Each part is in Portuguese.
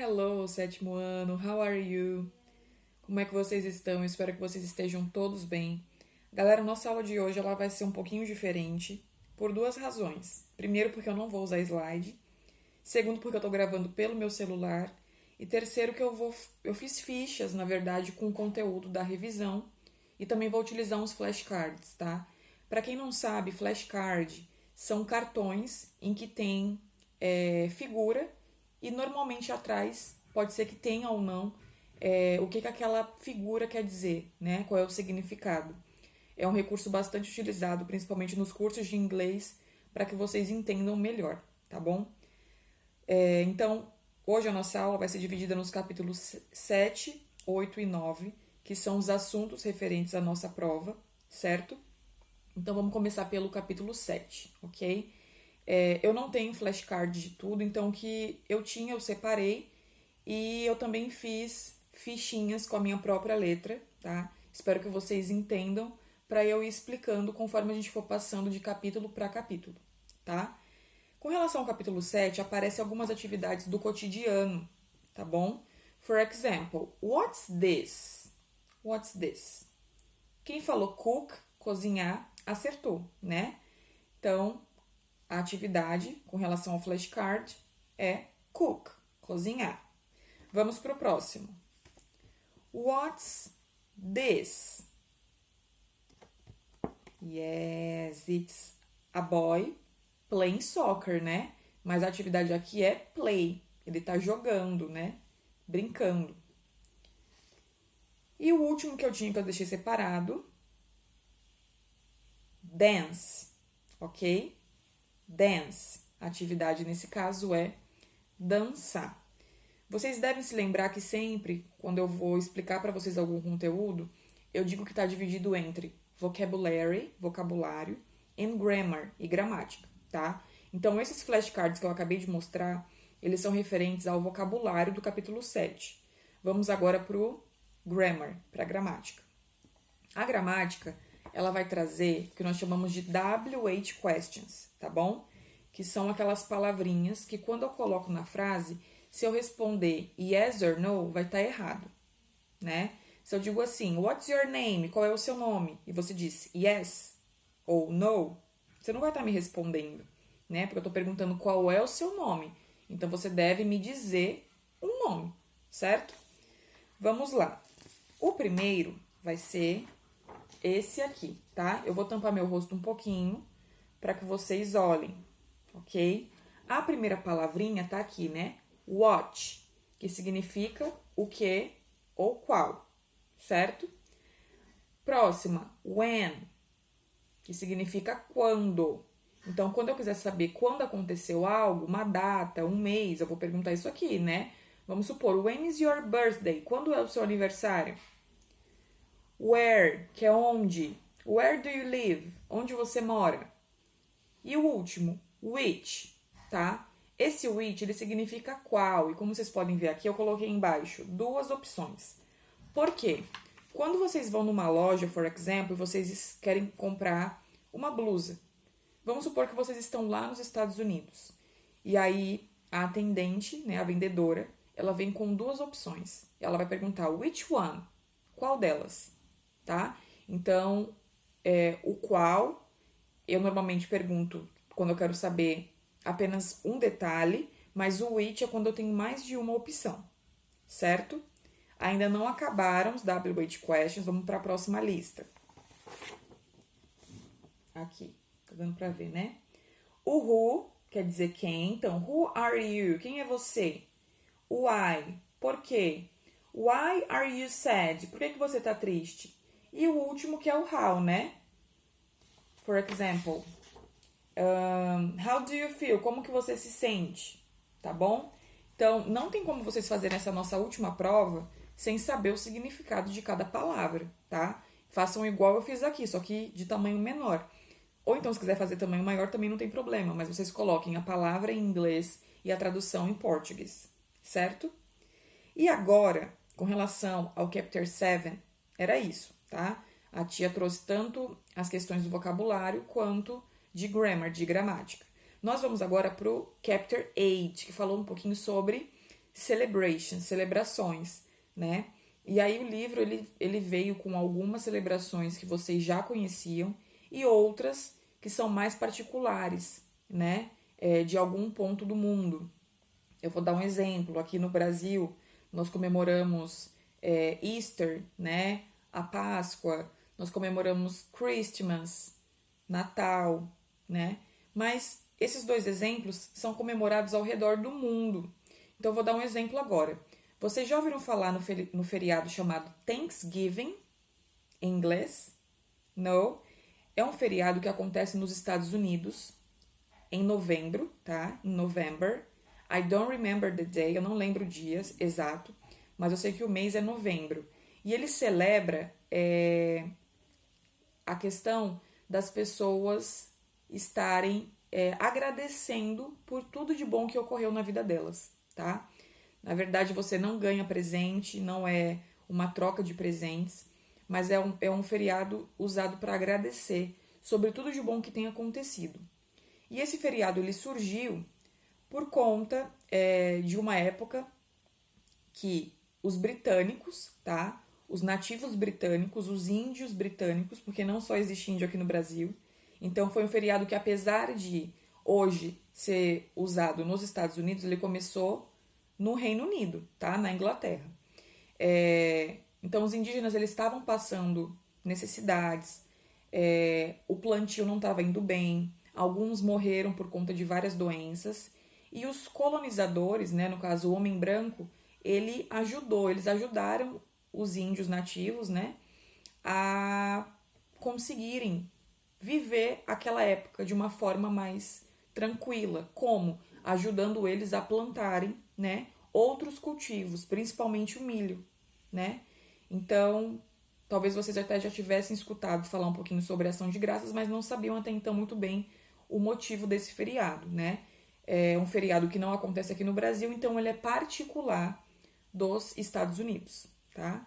Hello, sétimo ano, how are you? Como é que vocês estão? Eu espero que vocês estejam todos bem. Galera, nossa aula de hoje ela vai ser um pouquinho diferente por duas razões. Primeiro, porque eu não vou usar slide. Segundo, porque eu tô gravando pelo meu celular. E terceiro, que eu fiz fichas, na verdade, com o conteúdo da revisão. E também vou utilizar uns flashcards, tá? Para quem não sabe, flashcard são cartões em que tem figura e normalmente atrás pode ser que tenha ou não o que aquela figura quer dizer, né? Qual é o significado. É um recurso bastante utilizado, principalmente nos cursos de inglês, para que vocês entendam melhor, tá bom? Então, hoje a nossa aula vai ser dividida nos capítulos 7, 8 e 9, que são os assuntos referentes à nossa prova, certo? Então, vamos começar pelo capítulo 7, ok? Eu não tenho flashcard de tudo, então o que eu tinha eu separei e eu também fiz fichinhas com a minha própria letra, tá? Espero que vocês entendam para eu ir explicando conforme a gente for passando de capítulo para capítulo, tá? Com relação ao capítulo 7, aparecem algumas atividades do cotidiano, tá bom? For example, what's this? What's this? Quem falou cook, cozinhar, acertou, né? Então, a atividade com relação ao flashcard é cook, cozinhar. Vamos para o próximo. What's this? Yes, it's a boy playing soccer, né? Mas a atividade aqui é play. Ele tá jogando, né? Brincando. E o último que eu tinha que eu deixei separado, dance, ok? Dance. A atividade nesse caso é dançar. Vocês devem se lembrar que sempre, quando eu vou explicar para vocês algum conteúdo, eu digo que está dividido entre vocabulary, vocabulário, and grammar, e gramática, tá? Então, esses flashcards que eu acabei de mostrar, eles são referentes ao vocabulário do capítulo 7. Vamos agora para o grammar, para a gramática. A gramática, ela vai trazer o que nós chamamos de WH questions, tá bom? Que são aquelas palavrinhas que quando eu coloco na frase, se eu responder yes or no, vai estar errado, né? Se eu digo assim, what's your name? Qual é o seu nome? E você diz yes ou no, você não vai estar me respondendo, né? Porque eu estou perguntando qual é o seu nome. Então, você deve me dizer um nome, certo? Vamos lá. O primeiro vai ser esse aqui, tá? Eu vou tampar meu rosto um pouquinho para que vocês olhem, ok? A primeira palavrinha tá aqui, né? What, que significa o que ou qual, certo? Próxima, when, que significa quando. Então, quando eu quiser saber quando aconteceu algo, uma data, um mês, eu vou perguntar isso aqui, né? Vamos supor, when is your birthday? Quando é o seu aniversário? Where, que é onde. Where do you live? Onde você mora? E o último, which, tá? Esse which, ele significa qual. E como vocês podem ver aqui, eu coloquei embaixo duas opções. Por quê? Quando vocês vão numa loja, por exemplo, vocês querem comprar uma blusa. Vamos supor que vocês estão lá nos Estados Unidos. E aí, a atendente, né, a vendedora, ela vem com duas opções. Ela vai perguntar, which one? Qual delas? Tá? Então, o qual, eu normalmente pergunto quando eu quero saber apenas um detalhe, mas o which é quando eu tenho mais de uma opção, certo? Ainda não acabaram os WH questions, vamos para a próxima lista. Aqui, tá dando para ver, né? O who quer dizer quem, então, who are you? Quem é você? O why, por quê? Why are you sad? Por que você tá triste? E o último que é o how, né? For example, how do you feel? Como que você se sente? Tá bom? Então, não tem como vocês fazerem essa nossa última prova sem saber o significado de cada palavra, tá? Façam igual eu fiz aqui, só que de tamanho menor. Ou então, se quiser fazer tamanho maior, também não tem problema, mas vocês coloquem a palavra em inglês e a tradução em português, certo? E agora, com relação ao Chapter 7, era isso, tá? A tia trouxe tanto as questões do vocabulário quanto de grammar, de gramática. Nós vamos agora para o Chapter 8, que falou um pouquinho sobre celebration, celebrações, né? E aí o livro, ele veio com algumas celebrações que vocês já conheciam e outras que são mais particulares, né? De algum ponto do mundo. Eu vou dar um exemplo. Aqui no Brasil, nós comemoramos Easter, né? A Páscoa. Nós comemoramos Christmas, Natal, né? Mas esses dois exemplos são comemorados ao redor do mundo. Então, eu vou dar um exemplo agora. Vocês já ouviram falar no feriado chamado Thanksgiving, em inglês? No. É um feriado que acontece nos Estados Unidos, em novembro, tá? Em November. I don't remember the day, eu não lembro o dia exato, mas eu sei que o mês é novembro. E ele celebra a questão das pessoas estarem agradecendo por tudo de bom que ocorreu na vida delas, tá? Na verdade, você não ganha presente, não é uma troca de presentes, mas é um feriado usado para agradecer sobre tudo de bom que tem acontecido. E esse feriado ele surgiu por conta de uma época que os britânicos, tá? Os nativos britânicos, os índios britânicos, porque não só existe índio aqui no Brasil. Então foi um feriado que, apesar de hoje ser usado nos Estados Unidos, ele começou no Reino Unido, tá? Na Inglaterra. Então os indígenas eles estavam passando necessidades, o plantio não estava indo bem, alguns morreram por conta de várias doenças. E os colonizadores, né, no caso o homem branco, eles ajudaram os índios nativos, né, a conseguirem viver aquela época de uma forma mais tranquila. Como? Ajudando eles a plantarem, né, outros cultivos, principalmente o milho, né. Então, talvez vocês até já tivessem escutado falar um pouquinho sobre a Ação de Graças, mas não sabiam até então muito bem o motivo desse feriado, né. É um feriado que não acontece aqui no Brasil, então ele é particular dos Estados Unidos, tá?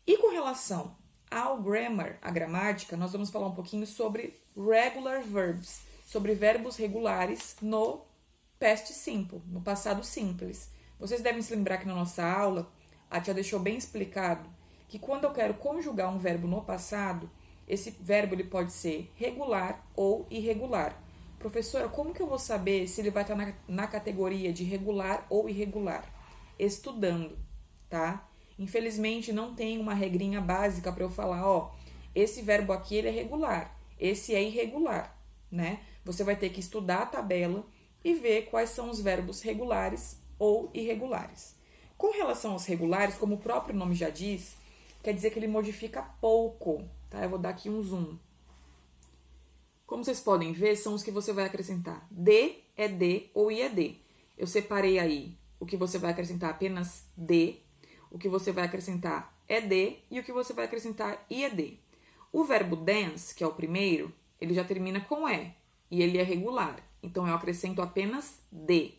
E com relação ao grammar, a gramática, nós vamos falar um pouquinho sobre regular verbs, sobre verbos regulares no past simple, no passado simples. Vocês devem se lembrar que na nossa aula, a tia deixou bem explicado que quando eu quero conjugar um verbo no passado, esse verbo ele pode ser regular ou irregular. Professora, como que eu vou saber se ele vai estar na categoria de regular ou irregular? Estudando, tá? Infelizmente, não tem uma regrinha básica para eu falar, esse verbo aqui ele é regular, esse é irregular, né? Você vai ter que estudar a tabela e ver quais são os verbos regulares ou irregulares. Com relação aos regulares, como o próprio nome já diz, quer dizer que ele modifica pouco, tá? Eu vou dar aqui um zoom. Como vocês podem ver, são os que você vai acrescentar de, ED ou IED. Eu separei aí o que você vai acrescentar apenas de, o que você vai acrescentar ED e o que você vai acrescentar IED. O verbo dance, que é o primeiro, ele já termina com E e ele é regular. Então, eu acrescento apenas de.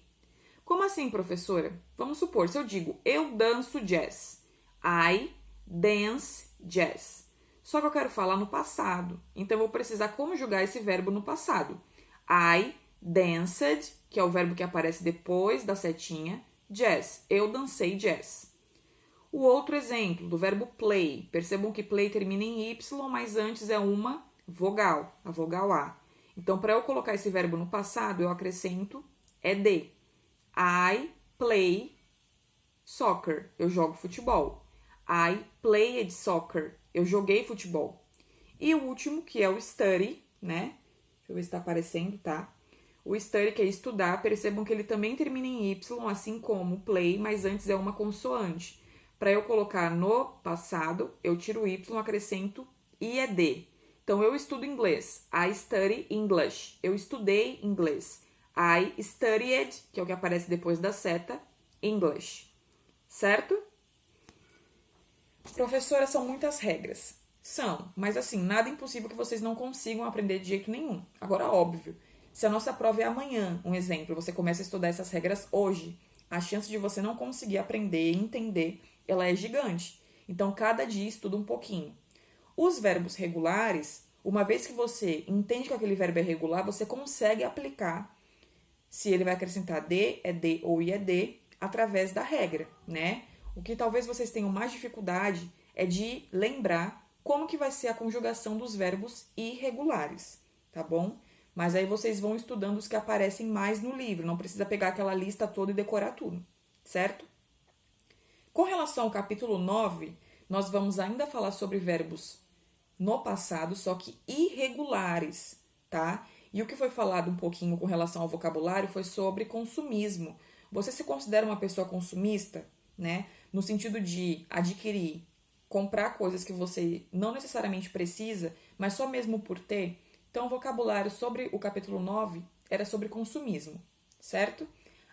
Como assim, professora? Vamos supor, se eu digo eu danço jazz. I dance jazz. Só que eu quero falar no passado. Então, eu vou precisar conjugar esse verbo no passado. I danced, que é o verbo que aparece depois da setinha, jazz. Eu dancei jazz. O outro exemplo, do verbo play. Percebam que play termina em Y, mas antes é uma vogal, a vogal A. Então, para eu colocar esse verbo no passado, eu acrescento ED. I play soccer. Eu jogo futebol. I played soccer. Eu joguei futebol. E o último, que é o study, né? Deixa eu ver se tá aparecendo, tá? O study, que é estudar, percebam que ele também termina em Y, assim como play, mas antes é uma consoante. Para eu colocar no passado, eu tiro o Y, acrescento IED. Então, eu estudo inglês. I study English. Eu estudei inglês. I studied, que é o que aparece depois da seta, English. Certo? Professora, são muitas regras. São, mas assim, nada impossível que vocês não consigam aprender de jeito nenhum. Agora, óbvio, se a nossa prova é amanhã, um exemplo, você começa a estudar essas regras hoje, a chance de você não conseguir aprender e entender, ela é gigante. Então, cada dia estuda um pouquinho. Os verbos regulares, uma vez que você entende que aquele verbo é regular, você consegue aplicar, se ele vai acrescentar de, ED ou IED, através da regra, né? O que talvez vocês tenham mais dificuldade é de lembrar como que vai ser a conjugação dos verbos irregulares, tá bom? Mas aí vocês vão estudando os que aparecem mais no livro, não precisa pegar aquela lista toda e decorar tudo, certo? Com relação ao capítulo 9, nós vamos ainda falar sobre verbos no passado, só que irregulares, tá? E o que foi falado um pouquinho com relação ao vocabulário foi sobre consumismo. Você se considera uma pessoa consumista, né? No sentido de adquirir, comprar coisas que você não necessariamente precisa, mas só mesmo por ter. Então, o vocabulário sobre o capítulo 9 era sobre consumismo, certo?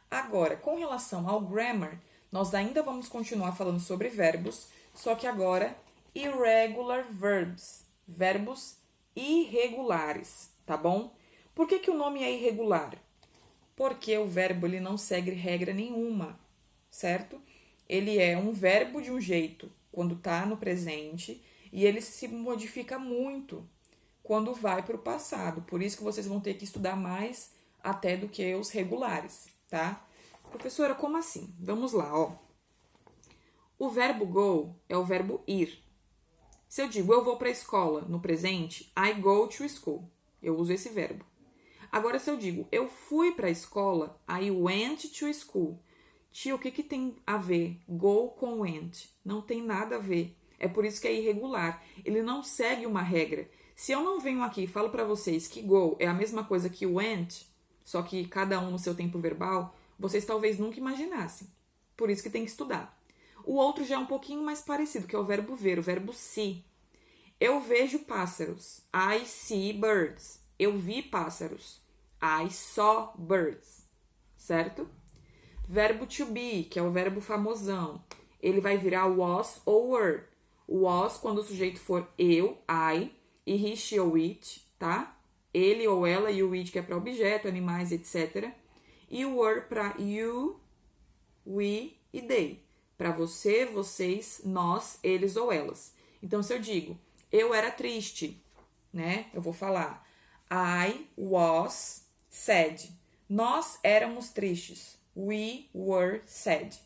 Agora, com relação ao grammar, nós ainda vamos continuar falando sobre verbos, só que agora irregular verbs, verbos irregulares, tá bom? Por que o nome é irregular? Porque o verbo ele não segue regra nenhuma, certo? Ele é um verbo de um jeito quando está no presente e ele se modifica muito quando vai para o passado. Por isso que vocês vão ter que estudar mais até do que os regulares, tá? Professora, como assim? Vamos lá, ó. O verbo go é o verbo ir. Se eu digo eu vou para a escola no presente, I go to school. Eu uso esse verbo. Agora, se eu digo eu fui para a escola, I went to school. Tia, o que tem a ver go com went? Não tem nada a ver. É por isso que é irregular. Ele não segue uma regra. Se eu não venho aqui e falo para vocês que go é a mesma coisa que went, só que cada um no seu tempo verbal, vocês talvez nunca imaginassem. Por isso que tem que estudar. O outro já é um pouquinho mais parecido, que é o verbo ver, o verbo see. Eu vejo pássaros. I see birds. Eu vi pássaros. I saw birds. Certo? Verbo to be, que é o verbo famosão. Ele vai virar was ou were. Was quando o sujeito for eu, I, e he, she ou it, tá? Ele ou ela e o it que é para objeto, animais, etc. E o were para you, we e they. Para você, vocês, nós, eles ou elas. Então, se eu digo, eu era triste, né? Eu vou falar, I was sad. Nós éramos tristes. We were sad.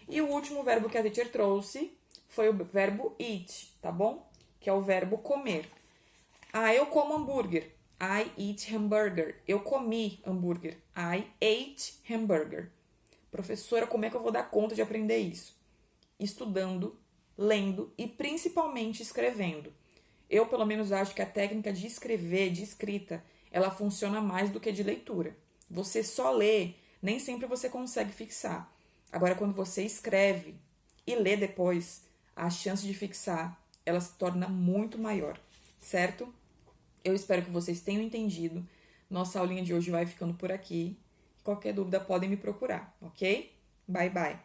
E o último verbo que a teacher trouxe foi o verbo eat, tá bom? Que é o verbo comer. Ah, eu como hambúrguer. I eat hamburger. Eu comi hambúrguer. I ate hamburger. Professora, como é que eu vou dar conta de aprender isso? Estudando, lendo e principalmente escrevendo. Eu, pelo menos, acho que a técnica de escrever, de escrita, ela funciona mais do que de leitura. Você só lê, nem sempre você consegue fixar. Agora, quando você escreve e lê depois, a chance de fixar, ela se torna muito maior, certo? Eu espero que vocês tenham entendido. Nossa aulinha de hoje vai ficando por aqui. Qualquer dúvida, podem me procurar, ok? Bye, bye!